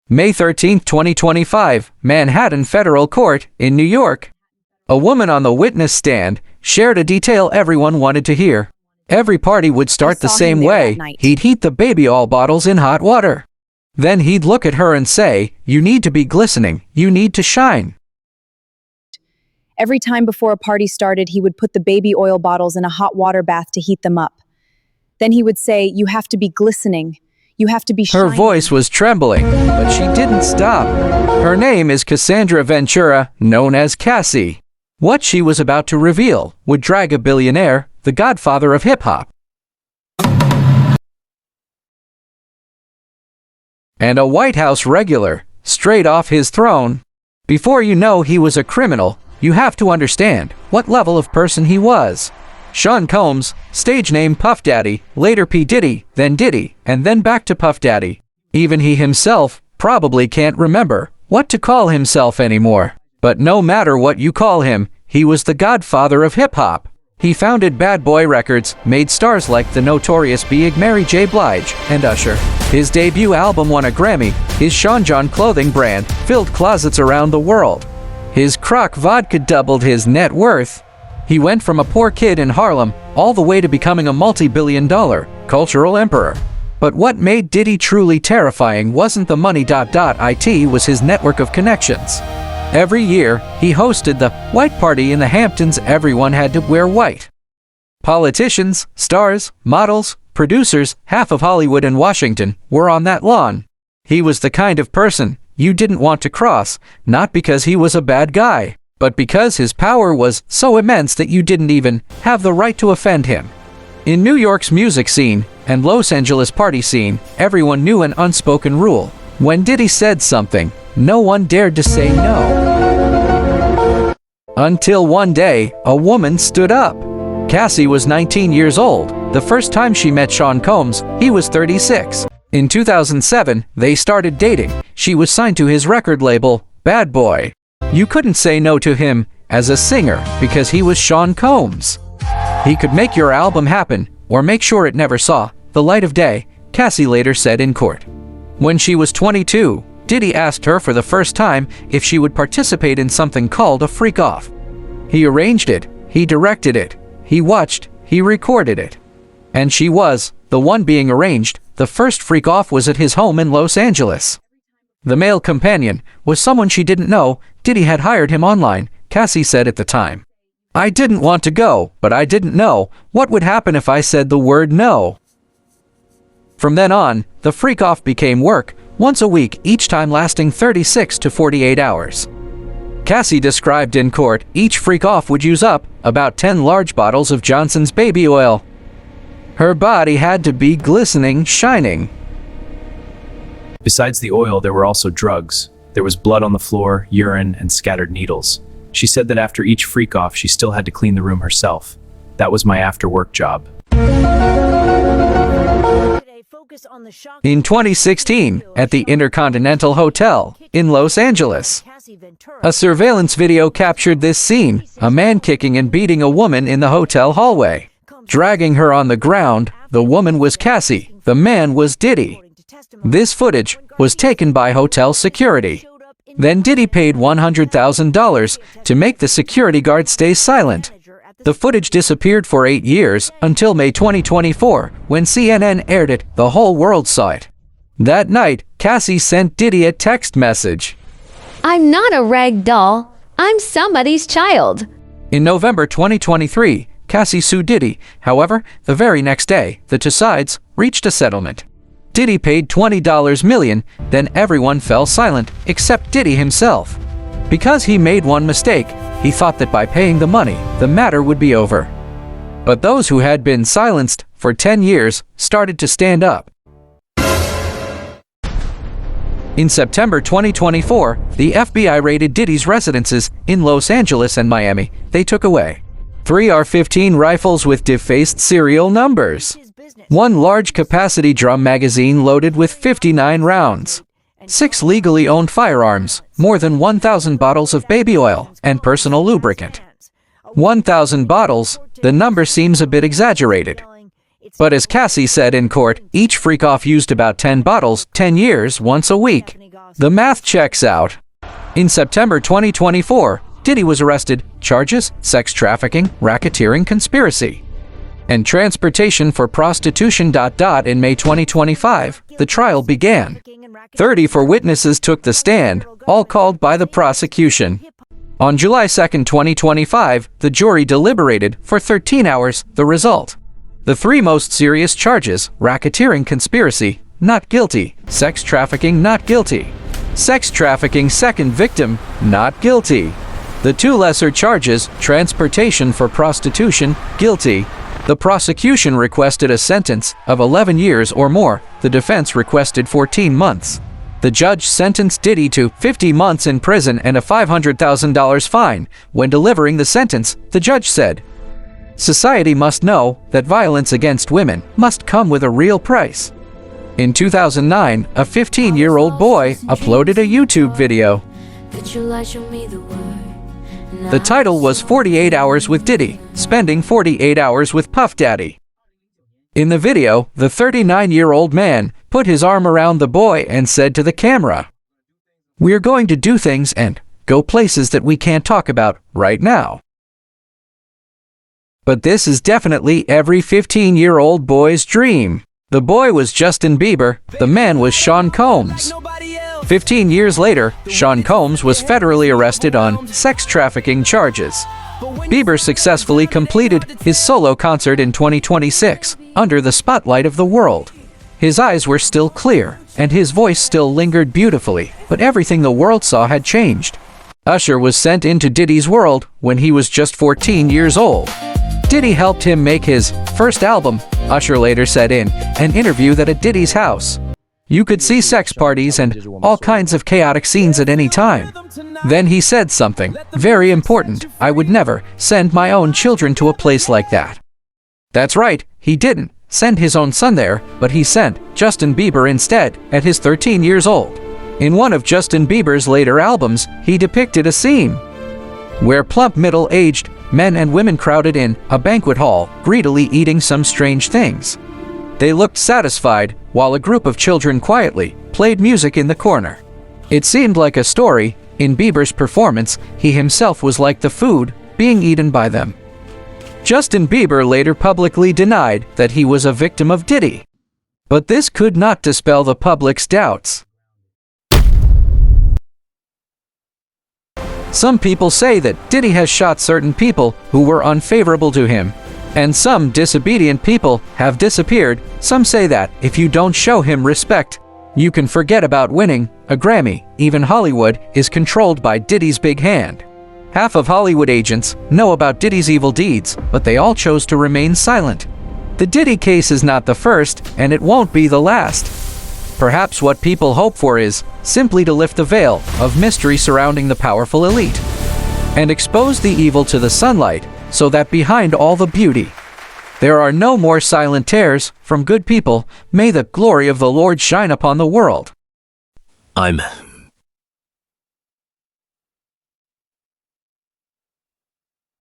May 13, 2025, Manhattan Federal Court in New York. A woman on the witness stand shared a detail everyone wanted to hear. Every party would start the same way. He'd heat the baby oil bottles in hot water. Then he'd look at her and say, "You need to be glistening. You need to shine." Every time before a party started, he would put the baby oil bottles in a hot water bath to heat them up. Then he would say, "You have to be glistening. You have to be shining." Her voice was trembling, but she didn't stop. Her name is Cassandra Ventura, known as Cassie. What she was about to reveal would drag a billionaire, the godfather of hip-hop, and a White House regular, straight off his throne. Before you know he was a criminal, you have to understand what level of person he was. Sean Combs, stage name Puff Daddy, later P. Diddy, then Diddy, and then back to Puff Daddy. Even he himself probably can't remember what to call himself anymore. But no matter what you call him, he was the godfather of hip-hop. He founded Bad Boy Records, made stars like the Notorious B.I.G. Mary J. Blige and Usher. His debut album won a Grammy. His Sean John clothing brand filled closets around the world. His Croc vodka doubled his net worth. He went from a poor kid in Harlem all the way to becoming a multi-billion-dollar cultural emperor. But what made Diddy truly terrifying wasn't the money. It was his network of connections. Every year, he hosted the White Party in the Hamptons. Everyone had to wear white. Politicians, stars, models, producers, half of Hollywood and Washington were on that lawn. He was the kind of person you didn't want to cross, not because he was a bad guy, but because his power was so immense that you didn't even have the right to offend him. In New York's music scene and Los Angeles party scene, everyone knew an unspoken rule. When Diddy said something, no one dared to say no. Until one day, a woman stood up. Cassie was 19 years old. The first time she met Sean Combs, he was 36. In 2007, they started dating. She was signed to his record label, Bad Boy. You couldn't say no to him as a singer because he was Sean Combs. He could make your album happen or make sure it never saw the light of day, Cassie later said in court. When she was 22, Diddy asked her for the first time if she would participate in something called a freak-off. He arranged it, he directed it, he watched, he recorded it. And she was the one being arranged. The first freak-off was at his home in Los Angeles. The male companion was someone she didn't know. Diddy had hired him online, Cassie said at the time. "I didn't want to go, but I didn't know what would happen if I said the word no." From then on, the freak-off became work, once a week, each time lasting 36 to 48 hours. Cassie described in court, each freak-off would use up about 10 large bottles of Johnson's baby oil. Her body had to be glistening, shining. Besides the oil, there were also drugs. There was blood on the floor, urine, and scattered needles. She said that after each freak-off, she still had to clean the room herself. "That was my after-work job." In 2016, at the Intercontinental Hotel in Los Angeles, a surveillance video captured this scene, a man kicking and beating a woman in the hotel hallway. Dragging her on the ground, the woman was Cassie, the man was Diddy. This footage was taken by hotel security. Then Diddy paid $100,000 to make the security guard stay silent. The footage disappeared for 8 years, until May 2024, when CNN aired it. The whole world saw it. That night, Cassie sent Diddy a text message. "I'm not a rag doll. I'm somebody's child." In November 2023, Cassie sued Diddy. However, the very next day, the two sides reached a settlement. Diddy paid $20 million, then everyone fell silent, except Diddy himself. Because he made one mistake, he thought that by paying the money, the matter would be over. But those who had been silenced for 10 years started to stand up. In September 2024, the FBI raided Diddy's residences in Los Angeles and Miami. They took away 3 AR-15 rifles with defaced serial numbers, 1 large-capacity drum magazine loaded with 59 rounds, 6 legally owned firearms, more than 1,000 bottles of baby oil, and personal lubricant. 1,000 bottles, the number seems a bit exaggerated. But as Cassie said in court, each freak-off used about 10 bottles, 10 years, once a week. The math checks out. In September 2024, Diddy was arrested, charges, sex trafficking, racketeering, conspiracy, and transportation for prostitution. In May 2025, the trial began. 34 witnesses took the stand, all called by the prosecution. On July 2, 2025, the jury deliberated for 13 hours. The result: the three most serious charges, racketeering, conspiracy, not guilty; sex trafficking, not guilty; sex trafficking, second victim, not guilty. The two lesser charges, transportation for prostitution, guilty. The prosecution requested a sentence of 11 years or more. The defense requested 14 months. The judge sentenced Diddy to 50 months in prison and a $500,000 fine. When delivering the sentence, the judge said, "Society must know that violence against women must come with a real price." In 2009, a 15-year-old boy uploaded a YouTube video. The title was 48 Hours with Diddy, spending 48 hours with Puff Daddy. In the video, the 39-year-old man put his arm around the boy and said to the camera, "We're going to do things and go places that we can't talk about right now." But this is definitely every 15-year-old boy's dream. The boy was Justin Bieber, the man was Sean Combs. 15 years later, Sean Combs was federally arrested on sex trafficking charges. Bieber successfully completed his solo concert in 2026, under the spotlight of the world. His eyes were still clear, and his voice still lingered beautifully, but everything the world saw had changed. Usher was sent into Diddy's world when he was just 14 years old. Diddy helped him make his first album. Usher later said in an interview that at Diddy's house, you could see sex parties and all kinds of chaotic scenes at any time. Then he said something very important: "I would never send my own children to a place like that." That's right, he didn't send his own son there, but he sent Justin Bieber instead, at his 13 years old. In one of Justin Bieber's later albums, he depicted a scene where plump middle-aged men and women crowded in a banquet hall, greedily eating some strange things. They looked satisfied, while a group of children quietly played music in the corner. It seemed like a story. In Bieber's performance, he himself was like the food being eaten by them. Justin Bieber later publicly denied that he was a victim of Diddy. But this could not dispel the public's doubts. Some people say that Diddy has shot certain people who were unfavorable to him, and some disobedient people have disappeared. Some say that if you don't show him respect, you can forget about winning a Grammy. Even Hollywood is controlled by Diddy's big hand. Half of Hollywood agents know about Diddy's evil deeds, but they all chose to remain silent. The Diddy case is not the first, and it won't be the last. Perhaps what people hope for is simply to lift the veil of mystery surrounding the powerful elite and expose the evil to the sunlight, so that behind all the beauty, there are no more silent tears from good people. May the glory of the Lord shine upon the world. I'm